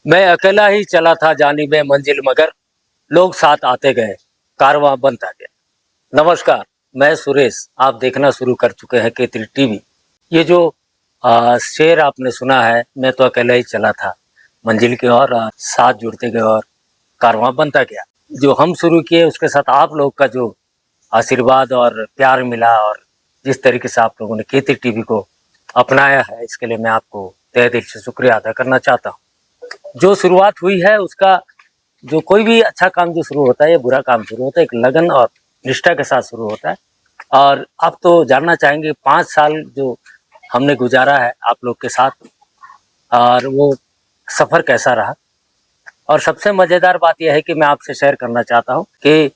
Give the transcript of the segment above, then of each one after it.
मैं अकेला ही चला था जानिबे मंजिल मगर लोग साथ आते गए, कारवां बनता गया। नमस्कार, मैं सुरेश। आप देखना शुरू कर चुके हैं K3 टीवी। ये जो शेर आपने सुना है, मैं तो अकेला ही चला था मंजिल की ओर और साथ जुड़ते गए और कारवां बनता गया। जो हम शुरू किए उसके साथ आप लोग का जो आशीर्वाद और प्यार मिला और जिस तरीके से आप लोगों ने K3 टीवी को अपनाया है, इसके लिए मैं आपको तहे दिल से शुक्रिया अदा करना चाहता हूँ। जो शुरुआत हुई है उसका, जो कोई भी अच्छा काम जो शुरू होता है या बुरा काम शुरू होता है, एक लगन और निष्ठा के साथ शुरू होता है। और आप तो जानना चाहेंगे 5 साल जो हमने गुजारा है आप लोग के साथ, और वो सफ़र कैसा रहा। और सबसे मज़ेदार बात यह है कि मैं आपसे शेयर करना चाहता हूँ कि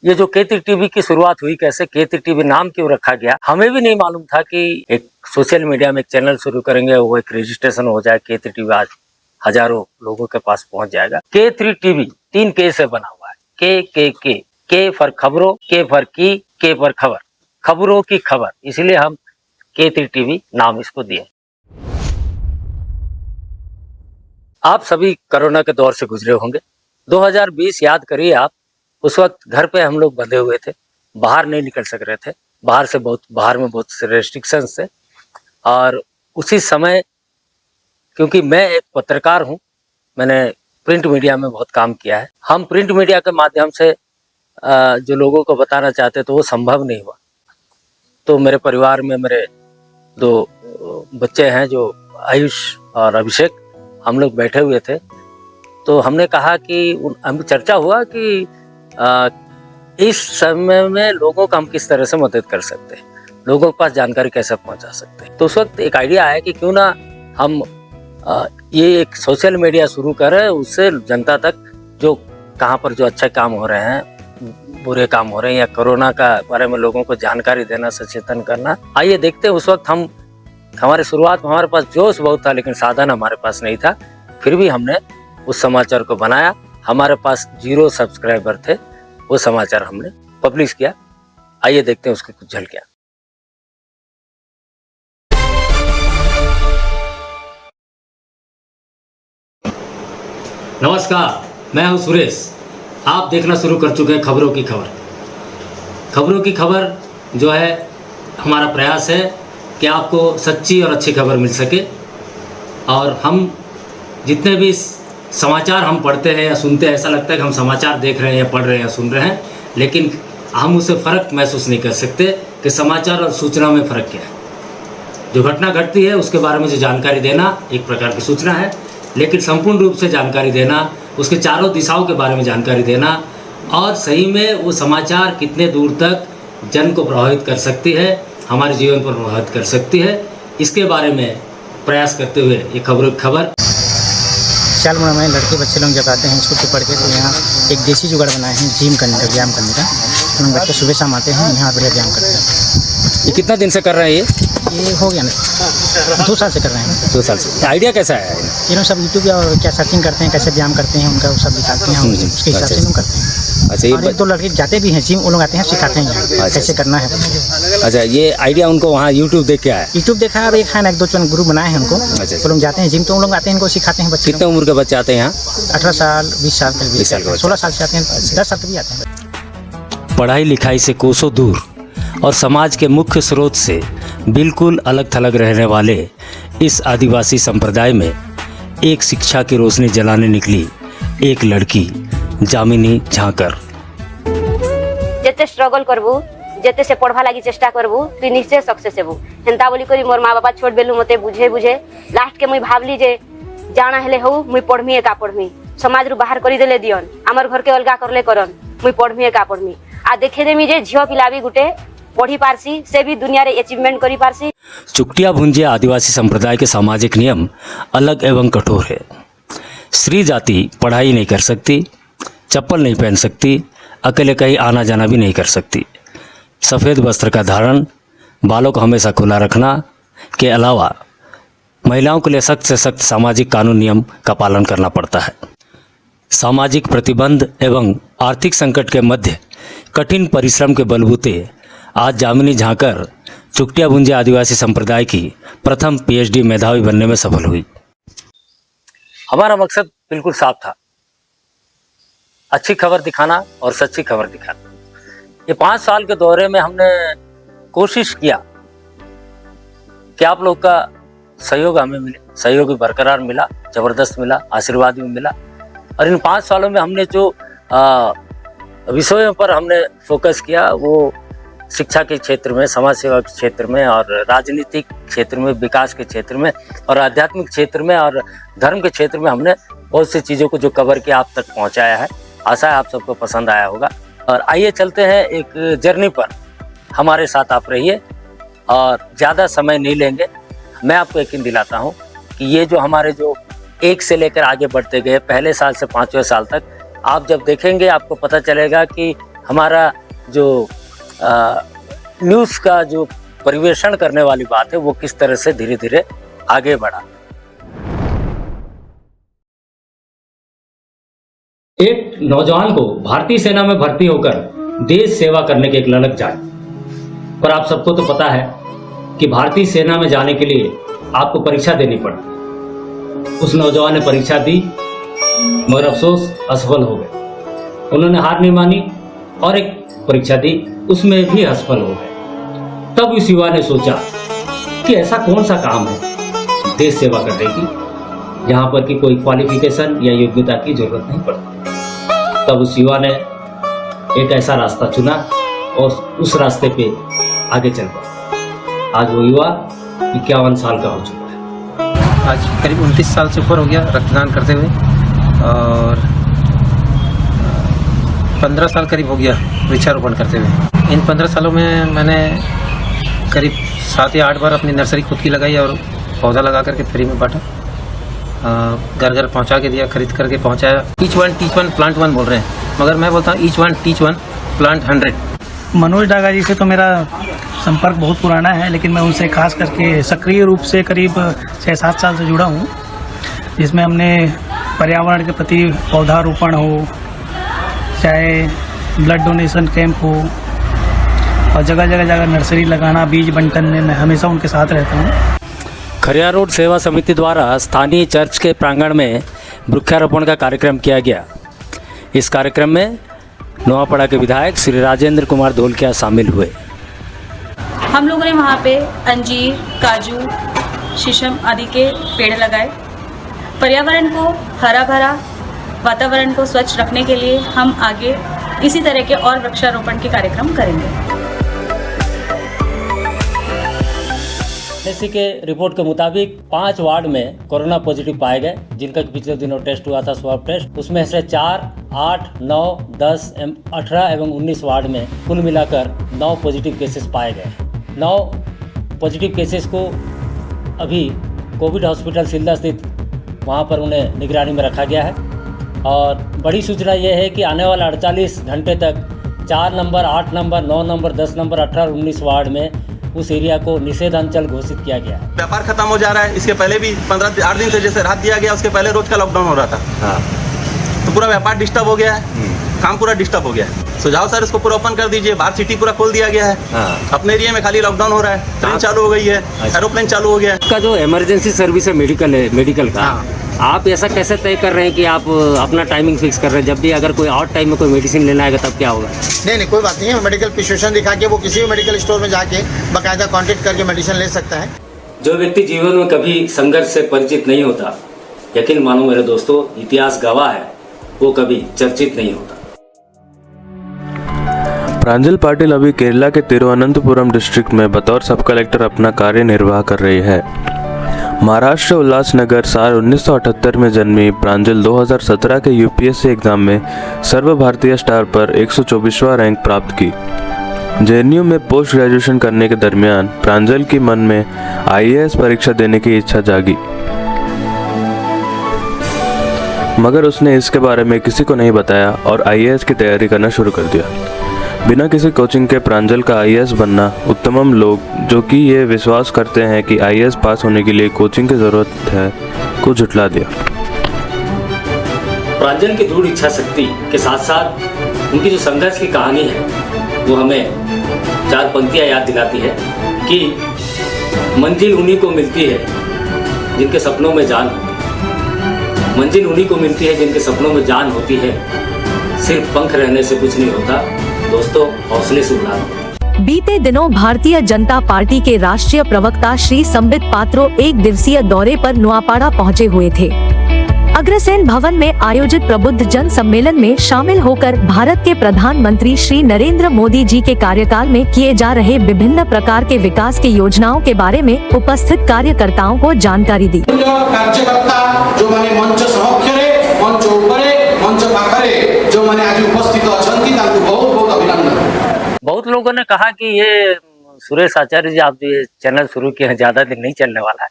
ये जो K3 टीवी की शुरुआत हुई, कैसे K3 टीवी नाम क्यों रखा गया, हमें भी नहीं मालूम था कि एक सोशल मीडिया में एक चैनल शुरू करेंगे, वो एक रजिस्ट्रेशन हो जाए, K3 टीवी आज हजारों लोगों के पास पहुंच जाएगा। K3 टीवी 3 K से बना हुआ है। K फॉर खबरों, K फॉर की, K फॉर खबर, खबरों की खबर, इसलिए हम K3 टीवी नाम इसको दिए। आप सभी कोरोना के दौर से गुजरे होंगे। 2020 याद करिए आप, उस वक्त घर पे हम लोग बंधे हुए थे, बाहर नहीं निकल सक रहे थे, बाहर में बहुत से रेस्ट्रिक्शंस थे। और उसी समय, क्योंकि मैं एक पत्रकार हूँ, मैंने प्रिंट मीडिया में बहुत काम किया है, हम प्रिंट मीडिया के माध्यम से जो लोगों को बताना चाहते तो वो संभव नहीं हुआ। तो मेरे परिवार में मेरे 2 बच्चे हैं, जो आयुष और अभिषेक, हम लोग बैठे हुए थे। तो हमने कहा कि हम चर्चा हुआ कि इस समय में लोगों को हम किस तरह से मदद कर सकते हैं, लोगों के पास जानकारी कैसे पहुंचा सकते हैं। तो उस वक्त एक आइडिया आया कि क्यों ना हम ये एक सोशल मीडिया शुरू करें, उससे जनता तक जो कहाँ पर जो अच्छे काम हो रहे हैं, बुरे काम हो रहे हैं, या कोरोना का बारे में लोगों को जानकारी देना, सचेतन करना। आइए देखते हैं। उस वक्त हमारे शुरुआत में हमारे पास जोश बहुत था, लेकिन साधन हमारे पास नहीं था। फिर भी हमने उस समाचार को बनाया। हमारे पास 0 सब्सक्राइबर थे, वो समाचार हमने पब्लिश किया। आइए देखते हैं उसकी कुछ झलकियां। नमस्कार, मैं हूं सुरेश। आप देखना शुरू कर चुके हैं खबरों की खबर। खबरों की खबर जो है, हमारा प्रयास है कि आपको सच्ची और अच्छी खबर मिल सके। और हम जितने भी समाचार हम पढ़ते हैं या सुनते हैं, ऐसा लगता है कि हम समाचार देख रहे हैं या पढ़ रहे हैं या सुन रहे हैं, लेकिन हम उससे फ़र्क महसूस नहीं कर सकते कि समाचार और सूचना में फ़र्क क्या है। जो घटना घटती है उसके बारे में जो जानकारी देना एक प्रकार की सूचना है, लेकिन संपूर्ण रूप से जानकारी देना, उसके चारों दिशाओं के बारे में जानकारी देना, और सही में वो समाचार कितने दूर तक जन को प्रभावित कर सकती है, हमारे जीवन पर प्रभावित कर सकती है, इसके बारे में प्रयास करते हुए ये खबरों की खबर। चाल में लड़के बच्चे लोग जब आते हैं स्कूल से पढ़ के, तो यहाँ एक देसी जुगाड़ बनाए हैं जिम करने का, व्यायाम करने का। हम बच्चे सुबह शाम आते हैं, यहाँ बढ़िया व्यायाम करते हैं। ये कितना दिन से कर रहे हैं? ये हो गया ना, 2 साल से कर रहे हैं। 2 साल से। आइडिया कैसा है? ये लोग सब यूट्यूब और क्या सर्चिंग करते हैं, कैसे व्यायाम करते हैं, उनका वो सब दिखाते हैं, उसके हिसाब से हम करते हैं। अच्छा, और 1-2 लड़के जाते भी हैं जिम, वो लोग आते हैं, सिखाते हैं यहाँ कैसे करना है। अच्छा, ये आइडिया उनको वहाँ यूट्यूब देख के आया? यूट्यूब देखा है, अब एक है ना, 1-2 ग्रुप बनाए हैं उनको। वो लोग जाते हैं जिम, तो वो लोग आते हैं, इनको सिखाते हैं बच्चे। कितने उम्र के बच्चे आते हैं यहाँ? 18 साल, 20 साल, 16 साल से आते हैं, 10 साल के भी आते हैं। पढ़ाई लिखाई से कोसों दूर और समाज के मुख्य स्रोत से बिल्कुल अलग थलग रहने वाले इस आदिवासी संप्रदाय में एक शिक्षा की रोशनी जलाने निकली एक लड़की, जामिनी झांकर। जेते स्ट्रगल करबू, जेते से पढ़वा लगी चेष्टा करबू, तू निश्चय सक्सेस हेबू। हेंता बोली करी मोर माँ बापा छोट बेलू मते बुझे लास्ट के मुई भावली जे जाना हेले हो मुई पढ़मी एका पढ़मी, समाज रु बाहर करी देले दियन, आमर घर के अलगा करले करन, मुई पढ़मी एका पढ़मी। आ देखे देमी जे झियो पिला भी गुटे पढ़ी पारसी, से भी दुनिया रे अचीवमेंट करी पारसी। चुकटिया भुंजिया आदिवासी संप्रदाय के सामाजिक नियम अलग एवं कठोर है। स्त्री जाति पढ़ाई नहीं कर सकती, चप्पल नहीं पहन सकती, अकेले कहीं आना जाना भी नहीं कर सकती। सफ़ेद वस्त्र का धारण, बालों को हमेशा खुला रखना के अलावा महिलाओं के लिए सख्त से सख्त सामाजिक कानून नियम का पालन करना पड़ता है। सामाजिक प्रतिबंध एवं आर्थिक संकट के मध्य कठिन परिश्रम के बलबूते आज जामिनी झांकर चुकटिया भुंजिया आदिवासी संप्रदाय की प्रथम PhD मेधावी बनने में सफल हुई। हमारा मकसद बिल्कुल साफ था, अच्छी खबर दिखाना और सच्ची खबर दिखाना। ये 5 साल के दौरे में हमने कोशिश किया कि आप लोग का सहयोग हमें मिले, सहयोग भी बरकरार मिला, जबरदस्त मिला, आशीर्वाद भी मिला। और इन 5 सालों में हमने जो विषयों पर हमने फोकस किया वो शिक्षा के क्षेत्र में, समाज सेवा के क्षेत्र में और राजनीतिक क्षेत्र में, विकास के क्षेत्र में और आध्यात्मिक क्षेत्र में और धर्म के क्षेत्र में हमने बहुत सी चीज़ों को जो कवर किया आप तक पहुंचाया है। आशा है आप सबको पसंद आया होगा। और आइए चलते हैं एक जर्नी पर, हमारे साथ आप रहिए और ज़्यादा समय नहीं लेंगे। मैं आपको यकीन दिलाता हूँ कि ये जो हमारे जो 1 से लेकर आगे बढ़ते गए, पहले साल से 5वें साल तक, आप जब देखेंगे आपको पता चलेगा कि हमारा जो न्यूज़ का जो परिवेषण करने वाली बात है वो किस तरह से धीरे धीरे आगे बढ़ा। एक नौजवान को भारतीय सेना में भर्ती होकर देश सेवा करने की एक ललक जागी। पर आप सबको तो पता है कि भारतीय सेना में जाने के लिए आपको परीक्षा देनी पड़ती। उस नौजवान ने परीक्षा दी मगर अफसोस असफल हो गए। उन्होंने हार नहीं मानी और एक परीक्षा दी, उसमें भी असफल हो गए। तब उस युवा ने सोचा कि ऐसा कौन सा काम है देश सेवा करने की जहाँ पर कि कोई क्वालिफिकेशन या योग्यता की जरूरत नहीं पड़ती। तब उस युवा ने एक ऐसा रास्ता चुना और उस रास्ते पे आगे चल पड़ा। आज वो युवा 51 साल का हो चुका है। आज करीब 29 साल से ऊपर हो गया रक्तदान करते हुए और 15 साल करीब हो गया वृक्षारोपण करते हुए। इन 15 सालों में मैंने करीब 7 या 8 बार अपनी नर्सरी खुद की लगाई और पौधा लगा करके फ्री में बांटा, घर घर पहुंचा के दिया, खरीद करके पहुंचाया। Each one teach one plant one बोल रहे हैं, मगर मैं बोलता हूँ each one teach one plant 100। Manoj Daga ji से तो मेरा संपर्क बहुत पुराना है, लेकिन मैं उनसे खास करके सक्रिय रूप से करीब 6-7 साल से जुड़ा हूँ, जिसमें हमने पर्यावरण के प्रति पौधारोपण हो, चाहे ब्लड डोनेशन कैंप हो और जगह जगह नर्सरी लगाना, बीज बंटन में मैं हमेशा उनके साथ रहता हूँ। खरिया रोड सेवा समिति द्वारा स्थानीय चर्च के प्रांगण में वृक्षारोपण का कार्यक्रम किया गया। इस कार्यक्रम में नोआपड़ा के विधायक श्री राजेंद्र कुमार धोलकिया शामिल हुए। हम लोगों ने वहाँ पे अंजीर, काजू, शीशम आदि के पेड़ लगाए। पर्यावरण को हरा भरा, वातावरण को स्वच्छ रखने के लिए हम आगे इसी तरह के और वृक्षारोपण के कार्यक्रम करेंगे। एसएससी के रिपोर्ट के मुताबिक 5 वार्ड में कोरोना पॉजिटिव पाए गए, जिनका पिछले दिनों टेस्ट हुआ था, स्वैब टेस्ट। उसमें से 4, 8, 9, 10, 18 एवं 19 वार्ड में कुल मिलाकर 9 पॉजिटिव केसेस पाए गए। 9 पॉजिटिव केसेस को अभी कोविड हॉस्पिटल सिलदा स्थित वहाँ पर उन्हें निगरानी में रखा गया है। और बड़ी सूचना यह है कि आने वाला 48 घंटे तक 4 नंबर, 8 नंबर, 9 नंबर, 10 नंबर, 18 और 19 वार्ड में उस एरिया को निषेध अंचल घोषित किया गया है। व्यापार खत्म हो जा रहा है। इसके पहले भी 15-8 दिन से जैसे राहत दिया गया, उसके पहले रोज का लॉकडाउन हो रहा था। हाँ। तो पूरा व्यापार डिस्टर्ब हो गया है, काम पूरा डिस्टर्ब हो गया है। सुझाव सर इसको पूरा ओपन कर दीजिए। बाहर सिटी पूरा खोल दिया गया है। हाँ। अपने एरिया में खाली लॉकडाउन हो रहा है, ट्रेन चालू हो गई है, एरोप्लेन चालू हो गया है। का जो इमरजेंसी सर्विस है मेडिकल का, आप ऐसा कैसे तय कर रहे हैं कि आप अपना टाइमिंग फिक्स कर रहे हैं? जब भी अगर कोई और टाइम में कोई मेडिसिन लेना आएगा तब क्या होगा? नहीं कोई बात नहीं है। मेडिकल प्रिस्क्रिप्शन दिखा के वो किसी भी मेडिकल स्टोर में जाके बाकायदा कॉन्टेक्ट करके मेडिसिन ले सकता है। जो व्यक्ति जीवन में कभी संघर्ष से परिचित नहीं होता, यकीन मानो मेरे दोस्तों, इतिहास गवाह है, वो कभी चर्चित नहीं होता। प्रांजल पाटिल अभी केरला के तिरुवनंतपुरम डिस्ट्रिक्ट में बतौर सब कलेक्टर अपना कार्य निर्वाह कर रही है। महाराष्ट्र उल्लासनगर साल 1978 में जन्मी प्रांजल 2017 के यूपीएससी एग्जाम में सर्व भारतीय स्टार पर 124वां रैंक प्राप्त की। जेएनयू में पोस्ट ग्रेजुएशन करने के दरमियान प्रांजल की मन में आईएएस परीक्षा देने की इच्छा जागी, मगर उसने इसके बारे में किसी को नहीं बताया और आईएएस की तैयारी करना शुरू कर दिया। बिना किसी कोचिंग के प्रांजल का आईएएस बनना उत्तम लोग जो कि ये विश्वास करते हैं कि आईएएस पास होने के लिए कोचिंग की ज़रूरत है को झुठला दिया। प्रांजल की दृढ़ इच्छा शक्ति के साथ साथ उनकी जो संघर्ष की कहानी है वो हमें 4 पंक्तियां याद दिलाती है कि मंजिल उन्हीं को मिलती है जिनके सपनों में जान होती है। मंजिल उन्हीं को मिलती है जिनके सपनों में जान होती है। सिर्फ पंख रहने से कुछ नहीं होता दोस्तों, हौसले से उड़ान। बीते दिनों भारतीय जनता पार्टी के राष्ट्रीय प्रवक्ता श्री संबित पात्रो एक दिवसीय दौरे पर नुआपाड़ा पहुंचे हुए थे। अग्रसेन भवन में आयोजित प्रबुद्ध जन सम्मेलन में शामिल होकर भारत के प्रधानमंत्री श्री नरेंद्र मोदी जी के कार्यकाल में किए जा रहे विभिन्न प्रकार के विकास की योजनाओं के बारे में उपस्थित कार्यकर्ताओं को जानकारी दी। कार्यकर्ता जो माने मंच सहक्षरे मंच ऊपरे मंच पाखरे जो माने आज उपस्थित अछंती तांको बहुत बहुत अभिनंदन। बहुत लोगों ने कहा कि ये सुरेश आचार्य जी आप ये चैनल शुरू किए हैं, ज्यादा दिन नहीं चलने वाला है,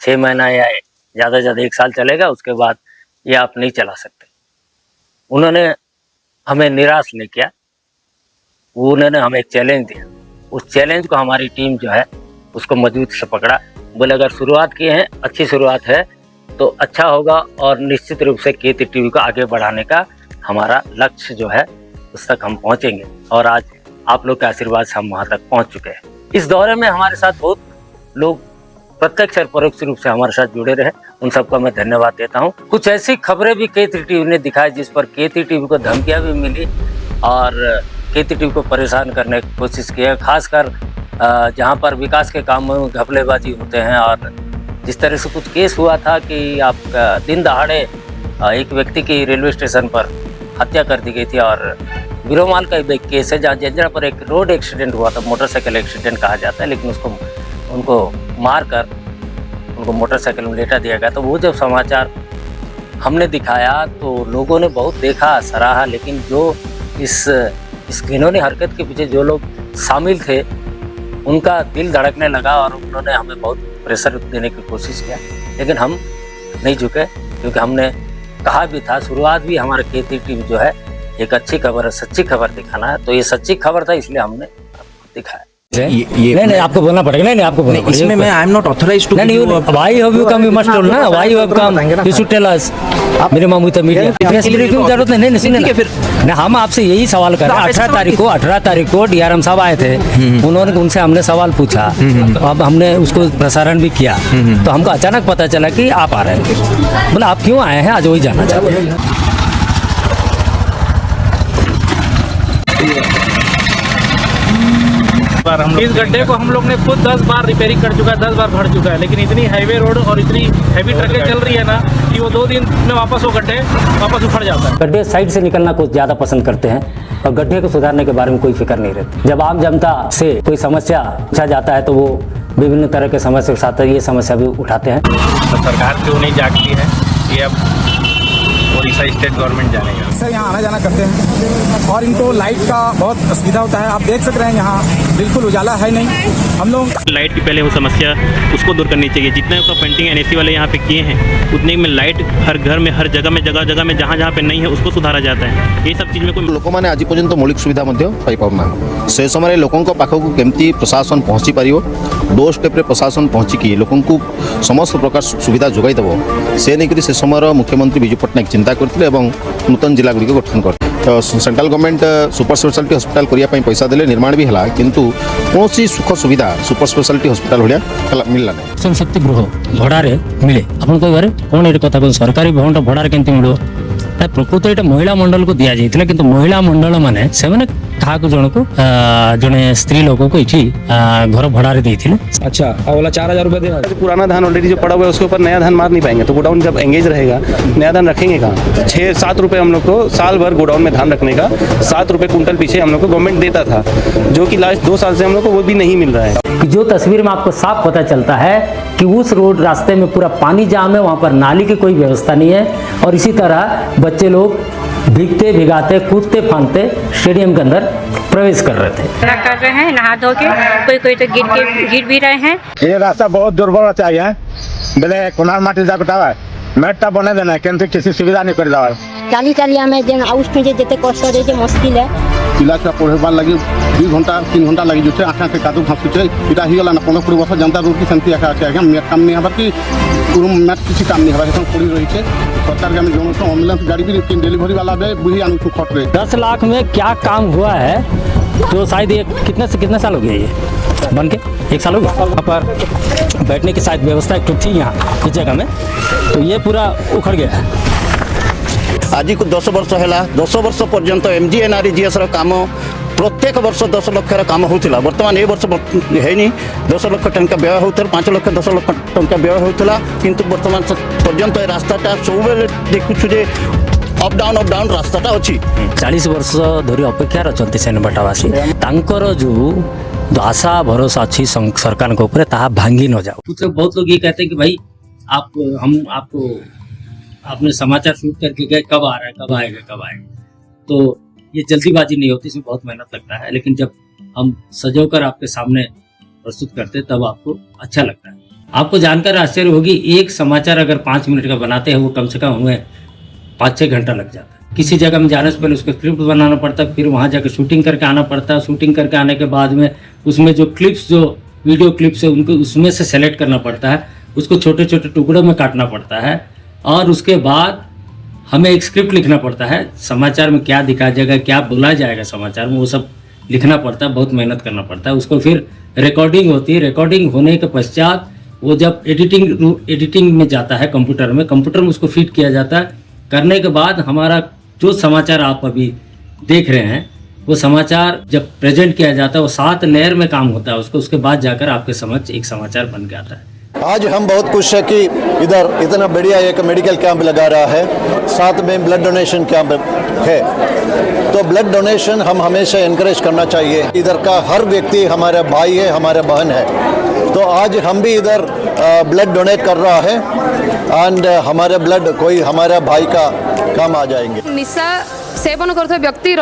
6 महीना या ज्यादा से ज्यादा 1 साल चलेगा, उसके बाद ये आप नहीं चला सकते। उन्होंने हमें निराश नहीं किया, उन्होंने हमें एक चैलेंज दिया। उस चैलेंज को हमारी टीम जो है उसको मजबूत से पकड़ा। बोले अगर शुरुआत किए हैं, अच्छी शुरुआत है तो अच्छा होगा और निश्चित रूप से केती टीवी को आगे बढ़ाने का हमारा लक्ष्य जो है उस तक हम पहुंचेंगे। और आज आप लोग के आशीर्वाद से हम वहां तक पहुंच चुके हैं। इस दौरे में हमारे साथ बहुत लोग प्रत्यक्ष और परोक्ष रूप से हमारे साथ जुड़े रहे, उन सबका मैं धन्यवाद देता हूं। कुछ ऐसी खबरें भी केती टीवी ने दिखाई जिस पर केती टीवी को धमकियां भी मिली और केती टीवी को परेशान करने की कोशिश की है, खासकर जहां पर विकास के कामों में घपलेबाजी होते हैं। और जिस तरह से कुछ केस हुआ था कि आपका दिन दहाड़े एक व्यक्ति की रेलवे स्टेशन पर हत्या कर दी गई थी, और बिरोमाल का एक केस है जहाँ जंजरा पर एक रोड एक्सीडेंट हुआ था, मोटरसाइकिल एक्सीडेंट कहा जाता है, लेकिन उनको मारकर उनको मोटरसाइकिल में लेटा दिया गया। तो वो जब समाचार हमने दिखाया तो लोगों ने बहुत देखा, सराहा, लेकिन जो इस घिनौनी हरकत के पीछे जो लोग शामिल थे उनका दिल धड़कने लगा और उन्होंने हमें बहुत प्रेशर देने की कोशिश किया, लेकिन हम नहीं झुके क्योंकि हमने कहा भी था, शुरुआत भी हमारे केती टीवी जो है एक अच्छी खबर है, सच्ची खबर दिखाना है। तो ये सच्ची खबर था, इसलिए हमने दिखाया। नहीं आपको बोलना पड़ेगा। नहीं आपको बोलना पड़ेगा। इसमें मैं I am not authorized to why have you come, you must tell ना why you have come, you should tell us. मेरे मामू तो मीडिया प्रेस ब्रीफिंग की जरूरत नहीं, सुनिए ना, फिर ना हम आपसे यही सवाल कर रहे हैं। 18 तारीख को डीआरएम साहब आए थे, उन्होंने उनसे हमने सवाल पूछा, अब हमने उसको प्रसारण भी किया, तो हमको अचानक पता चला कि आप आ रहे हैं। बोला आप क्यों आए हैं, आज वही जानना चाहते हैं। इस गड्ढे को हम लोग ने खुद 10 बार रिपेयरिंग कर चुका है, 10 बार भर चुका है, लेकिन इतनी हाईवे रोड और इतनी हैवी ट्रकें चल रही है ना कि वो 2 दिन में वापस वो गड्ढे वापस उखड़ जाता है। गड्ढे साइड से निकलना कुछ ज़्यादा पसंद करते हैं और गड्ढे को सुधारने के बारे में कोई फिक्र नहीं रहती। जब आम जनता से कोई समस्या पूछा जाता है तो वो विभिन्न तरह के समस्या के साथ ये समस्या भी उठाते हैं। तो सरकार क्यों नहीं जागती है, ये अब उड़ीसा स्टेट गवर्नमेंट जानेगा। सर यहाँ आना जाना करते हैं और इनको लाइट का बहुत असुविधा होता है। आप देख सक रहे हैं यहाँ बिल्कुल उजाला है नहीं। हम लोग लाइट की पहले वो समस्या उसको दूर करनी चाहिए। जितने का पेंटिंग एनएसी वाले यहाँ पे किए हैं उतने में लाइट हर घर में, हर जगह में, जगह में जहाँ पे नहीं है उसको सुधारा जाता है। ये सब चीज़ में कोई लोक मैंने आज पर्यंत मौलिक सुविधा पाई पाना से समय लोकों पाखक केमती प्रशासन पहुँची पार, डोर स्टेप्रे प्रशासन पहुँचिकी लोकों समस्त प्रकार सुविधा जोगाई देव से नहीं से समय मुख्यमंत्री विजु पट्टनायक चिंता करते नूतन जिला गुड़िक गठन कर। तो central government super speciality hospital करने पैसा देले, निर्माण भी है, किंतु कौन सुख सुविधा सुपर स्पेशलिटी हॉस्पिटल भाया मिलला नहीं। मिशन शक्ति गृह भड़ारे मिले आपन कहबारे कौन ये कथा कहूँ, सरकारी भवन भड़ारे केमती मिल प्रकृत ये महिला मंडल को दि जाइए, किंतु महिला मंडल माने से क्या जन को जड़े स्त्री लोगों को ये घर भड़ारे देते। अच्छा वाला 4000 रुपये देना। पुराना धान ऑलरेडी जो पड़ा हुआ है उसके ऊपर नया धान मार नहीं पाएंगे, तो गोडाउन जब एंगेज रहेगा नया धान रखेंगे कहाँ। 6-7 रुपये हम लोग को साल भर गोडाउन में धान रखने का 7 रुपये कुंटल पीछे हम लोग को गवर्नमेंट देता था, जो कि लास्ट 2 साल से हम लोग को वो भी नहीं मिल रहा है। जो तस्वीर में आपको साफ पता चलता है कि उस रोड रास्ते में पूरा पानी जाम है, वहाँ पर नाली की कोई व्यवस्था नहीं है, और इसी तरह बच्चे लोग भीगते भिगाते कूदते फांदते स्टेडियम के अंदर प्रवेश कर रहे थे। कर रहे हैं नहा धो के, कोई तो गिर भी रहे हैं। ये रास्ता बहुत दुर्बल चाहिए, बोले कुनार माटी जाता मेटा बने देना किंतु किसी सुविधा नहीं कर दवा। चाली आमे जेन आउस में जेते कष्ट रे जे मुश्किल है। पिला छुआ पढ़ेबार लगे 2 घंटा 3 घंटा लगी जो आँखा से कादू भासुचे इटा ही गला ना 15-20 वर्ष जनता रोड की सेमती आखा आगे मैट काम नहीं हबार कि मैट किसी काम नहीं हबार पड़ी रही है। सरकार के जो एम्बुलेंस गाड़ी भी डिलीवरी वाला बे बुही आनु खट रहे। 10 लाख में क्या काम हुआ है, तो शायद ये कितने से कितने साल हो गया ये बन के। 1 साल हो गया। यहाँ पर बैठने की शायद व्यवस्था एक थी यहाँ इस जगह में, तो ये पूरा उखड़ गया है। आज को 10 वर्ष है, 10 वर्ष पर्यंत MGNREGS काम प्रत्येक वर्ष 10 लाख काम होता। बर्तमान ये वर्ष है 10 लाख टंका व्यय होता, 5 लाख 10 लाख टंका व्यय होता, किंतु बर्तमान पर्यंत रास्ताटा सब देखुछु जे अप डाउन रास्ताटा अच्छी। 40 वर्ष धरी अपेक्षार अच्छा सेनबाटावासी जो आशा भरोसा अच्छी सरकार के ऊपर ताहा भांगी न जाओ। मतलब बहुत लोग ये कहते हैं कि भाई आपको आपने समाचार शूट करके गए, कब आ रहा है, कब आएगा। तो ये जल्दीबाजी नहीं होती, इसमें बहुत मेहनत लगता है, लेकिन जब हम सजोकर आपके सामने प्रस्तुत करते तब आपको अच्छा लगता है। आपको जानकर आश्चर्य होगी, एक समाचार अगर 5 मिनट का बनाते हैं वो कम से कम हमें 5-6 घंटा लग जाता है। किसी जगह में जाने से पहले उसका स्क्रिप्ट बनाना पड़ता है, फिर वहाँ जाकर शूटिंग करके आना पड़ता है। शूटिंग करके आने के बाद में उसमें जो वीडियो क्लिप्स है उनको उसमें से सेलेक्ट करना पड़ता है, उसको छोटे छोटे टुकड़ों में काटना पड़ता है, और उसके बाद हमें एक स्क्रिप्ट लिखना पड़ता है। समाचार में क्या दिखाया जाएगा, क्या बोला जाएगा समाचार में, वो सब लिखना पड़ता है, बहुत मेहनत करना पड़ता है। उसको फिर रिकॉर्डिंग होती है, रिकॉर्डिंग होने के पश्चात वो जब एडिटिंग में जाता है कंप्यूटर में उसको फिट किया जाता है। करने के बाद हमारा जो समाचार आप अभी देख रहे हैं वो समाचार जब प्रेजेंट किया जाता है वो 7 लेयर में काम होता है उसके बाद जाकर आपके समक्ष एक समाचार बन के आता है। आज हम बहुत खुश है कि इधर इतना बढ़िया एक मेडिकल कैंप लगा रहा है, साथ में ब्लड डोनेशन कैंप है। तो ब्लड डोनेशन हम हमेशा एनकरेज करना चाहिए। इधर का हर व्यक्ति हमारा भाई है, हमारा बहन है। तो आज हम भी इधर ब्लड डोनेट कर रहा है एंड हमारे ब्लड कोई हमारा भाई का काम आ जाएंगे। निशा सेवन कर व्यक्तिर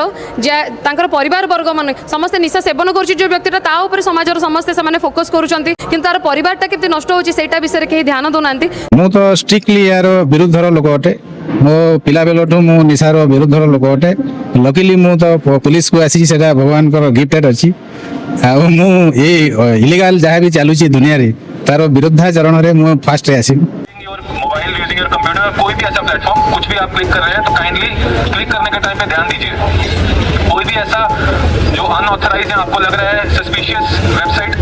परिवार वर्ग मान समस्ते निशा सेवन कर व्यक्तिटा ता ऊपर समाजर समस्ते से फोकस करूछंती, किंतु तार परिवारटा केते नष्ट होची सेटा विषय के ध्यान दउनांती। मु तो स्ट्रिक्टली यार विरुद्धर लोक अटे, मो पिला बेलठू मु निशार विरुद्धर लोक अटे। लकीली मु तो पुलिस को आसी सेटा भगवान को गिफ्टेड अछि। आ मु ए इलीगल जहाँ भी चलुची दुनिया रे तार विरुद्धाचरण रे मु फास्ट रे आसी। मोबाइल यूजिंग योर कंप्यूटर, कोई भी ऐसा प्लेटफॉर्म कुछ भी आप क्लिक कर रहे हैं तो काइंडली क्लिक करने के टाइम पे ध्यान दीजिए। कोई भी ऐसा जो अनऑथराइज्ड है, आपको लग रहा है सस्पिशियस वेबसाइट,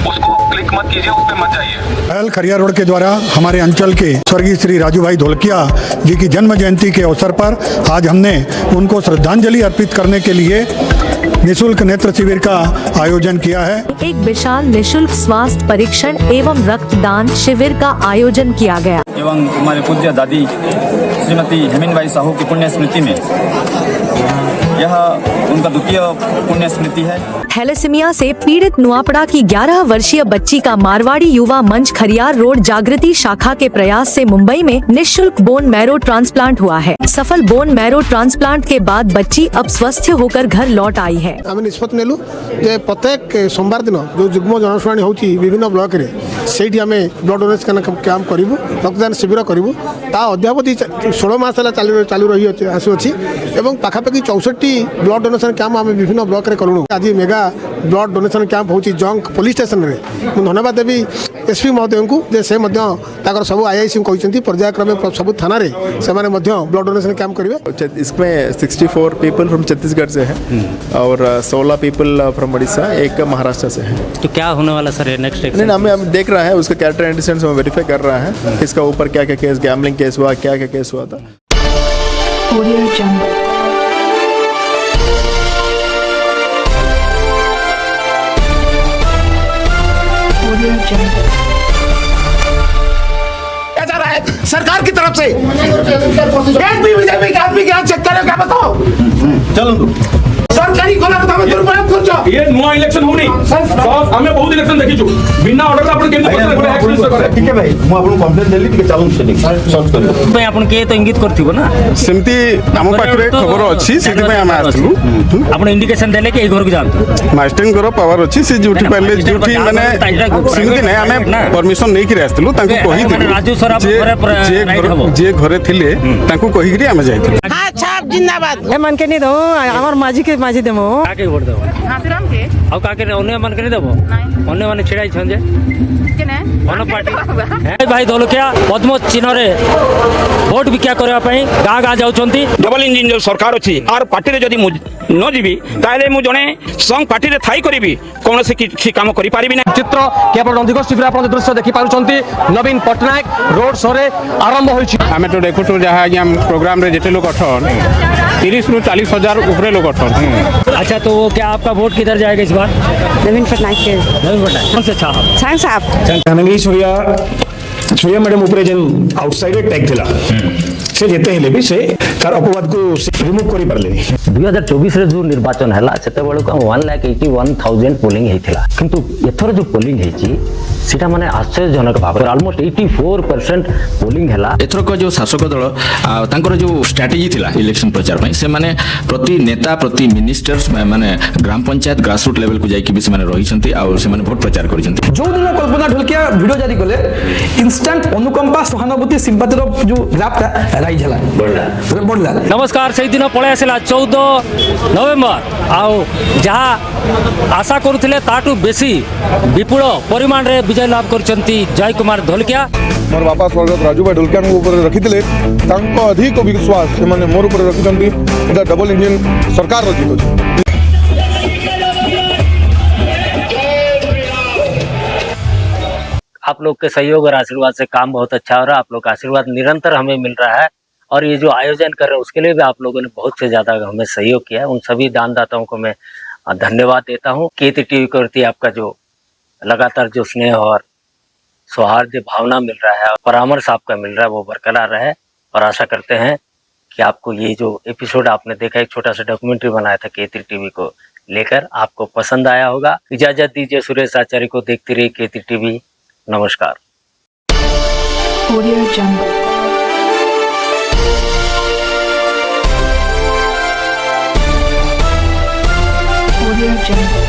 उसको क्लिक मत कीजिए, उस पे मत जाइए। पहल खरिया रोड के द्वारा हमारे अंचल के स्वर्गीय श्री राजू भाई धोलकिया जी की जन्म जयंती के अवसर पर आज हमने उनको श्रद्धांजलि अर्पित करने के लिए निःशुल्क नेत्र शिविर का आयोजन किया है। एक विशाल निःशुल्क स्वास्थ्य परीक्षण एवं रक्तदान शिविर का आयोजन किया गया एवं हमारे पूज्य दादी श्रीमती हेमिनबाई साहू की पुण्य स्मृति में यह उनका द्वितीय पुण्य स्मृति है। थैलेसीमिया से पीड़ित नुआपड़ा की 11 वर्षीय बच्ची का मारवाड़ी युवा मंच खरियार रोड जागृति शाखा के प्रयास से मुंबई में निःशुल्क बोन मैरो ट्रांसप्लांट हुआ है। सफल बोन मैरो ट्रांसप्लांट के बाद बच्ची अब स्वस्थ होकर घर लौट आई है। आम निष्पत्ति नेलु जे प्रत्येक सोमवार दिन जो जुग्म जनशुणी होची विभिन्न ब्लॉक रे सेठी आमे ब्लड डोनेशन कैंप करिवु, रक्तदान शिविर करिवु। ता अध्यापति 16 मास चालू रही आसुछि एवं पाखापाखि 64 ब्लड डोनेशन कैंप आमे विभिन्न ब्लॉक रे करूनु। आज मेगा ब्लड डोनेशन कैंप होची जंक पुलिस स्टेशन रे। मु धन्यवाद देवी एसपी महोदय को जे से मध्य ताकर सब आईआईसी कहते पर्यायक्रमे सब थाना रे से माने मध्य ब्लड डोनेशन कैंप करिवे। इसमें 64 पीपल फ्रॉम छत्तीसगढ़ से है और 16 पीपल फ्रॉम उड़ीसा, एक महाराष्ट्र से है। तो क्या होने वाला सर नेक्स्ट? नहीं, हमें देख रहा है उसका कैरेक्टर एंटीसेडेंट्स में वेरीफाई कर रहा है, किसका ऊपर क्या क्या केस, गैम्बलिंग केस हुआ, क्या क्या केस हुआ था। सरकार की तरफ से एक भी बीजेपी के आदमी के यहाँ चेक करें, क्या बताओ? चलो सरकारी कोला तो हमें दुरुपयोग करछो। ये नुआ इलेक्शन होनी हमें बहुत इलेक्शन देखिछु बिना ऑर्डर आपण केमि एक्सप्रेस करे। ठीक है भाई, मु आपन कंप्लेंट देली ठीक चलून से सॉल्व करियो भाई। आपण के तो इंगित करथिबो ना सेमती हम पाखरे खबर अछि, सेति भाई हम आथलु। आपण इंडिकेशन देले के ए घर को जानतो मास्टरिंग करो पावर अछि, से ड्यूटी पहले ड्यूटी माने सेमती नै हमें परमिशन नै कि आथलु, तांको कहि दिलु राजू सर आप जे घरे थिले तांको कहि कि हम जाइथलु। अच्छा जिंदाबाद ए मन के नहीं दो हमर माजी के माजी देमो काके वोट देबो हासिराम के आ काके अन्य मन के नहीं देबो अन्य माने छिड़ाई छन जे केने अन पार्टी ए भाई धोलकिया पद्म चिन्ह रे वोट भिक्षा करबा पई गाँ गाँ जाउछंती। डबल इंजिन जो सरकार अछि आर पार्टी रे जदी न जीवी ताले मु जने संग पार्टी रे थाई करिवि कोनोसी किछि काम करि पारिबि ना। चित्र केवल नंदीगोष्ठी आपण दृश्य देखि पारुछंती नवीन पटनायक रोड शो रे आरंभ होइछि। आमे तो देखुछु जहा हम प्रोग्राम रे जेते लोग अठन 30 रु 40 हजार ऊपर लोग अठन। अच्छा तो वो क्या आपका वोट किधर जाएगा इस बार? नवीन पटनायक के नवीन पटनायक कौन से चाह सांग साहब कानंगी सूर्या मैडम ऊपर जेन आउटसाइड टैग थिला से जेते हेले भी से तार अपवाद को रिमूव करि परले। 2024 रे जो निर्वाचन हला सेते बेलू 1,81,000 पोलिंग हेतिला किंतु एथर जो पोलिंग हेची सेटा माने आश्चर्यजनक भाव ऑलमोस्ट 84% पोलिंग हला। एथर को जो शासक दल तांकर जो स्ट्रेटजी थिला इलेक्शन प्रचार पई से माने प्रति नेता प्रति मिनिस्टर्स माने ग्राम पंचायत ग्रासरूट लेवल को जाई कि भी से माने रही छंती आ से माने वोट प्रचार करि छंती। जो दिन कल्पना ढोलकिया वीडियो जारी कले इंस्टेंट अनुकंपा सहानुभूति सिंपैथी जो ग्राफटा राइज हला बढ़ला। नमस्कार से दिन पळे आसिला 14 नवेम्बर आउ जहाँ आशा करुथिले ताटू बेसी विपुल परिमाण रे विजय लाभ करचंती जय कुमार ढोलकिया। मोर बापा स्वर्गत राजू भाई ढोलकिया ऊपर रखिथिले तांको अधिक विश्वास से माने मोर ऊपर रखिचंती एटा डबल इंजन सरकार रचित अछि। आप लोग के सहयोग और आशीर्वाद से काम बहुत अच्छा हो रहा है। आप लोग का आशीर्वाद निरंतर हमें मिल रहा है और ये जो आयोजन कर रहे हैं उसके लिए भी आप लोगों ने बहुत से ज्यादा हमें सहयोग किया है। उन सभी दानदाताओं को मैं धन्यवाद देता हूँ। KT टीवी के प्रति आपका जो लगातार जो स्नेह और सौहार्द भावना मिल रहा है, परामर्श आपका मिल रहा है, वो बरकरार रहे और आशा करते हैं कि आपको ये जो एपिसोड आपने देखा, एक छोटा सा डॉक्यूमेंट्री बनाया था KT टीवी को लेकर, आपको पसंद आया होगा। इजाजत दीजिए सुरेश आचार्य को। देखती रहिए KT टीवी। नमस्कार। Audio Jungle. Audio Jungle.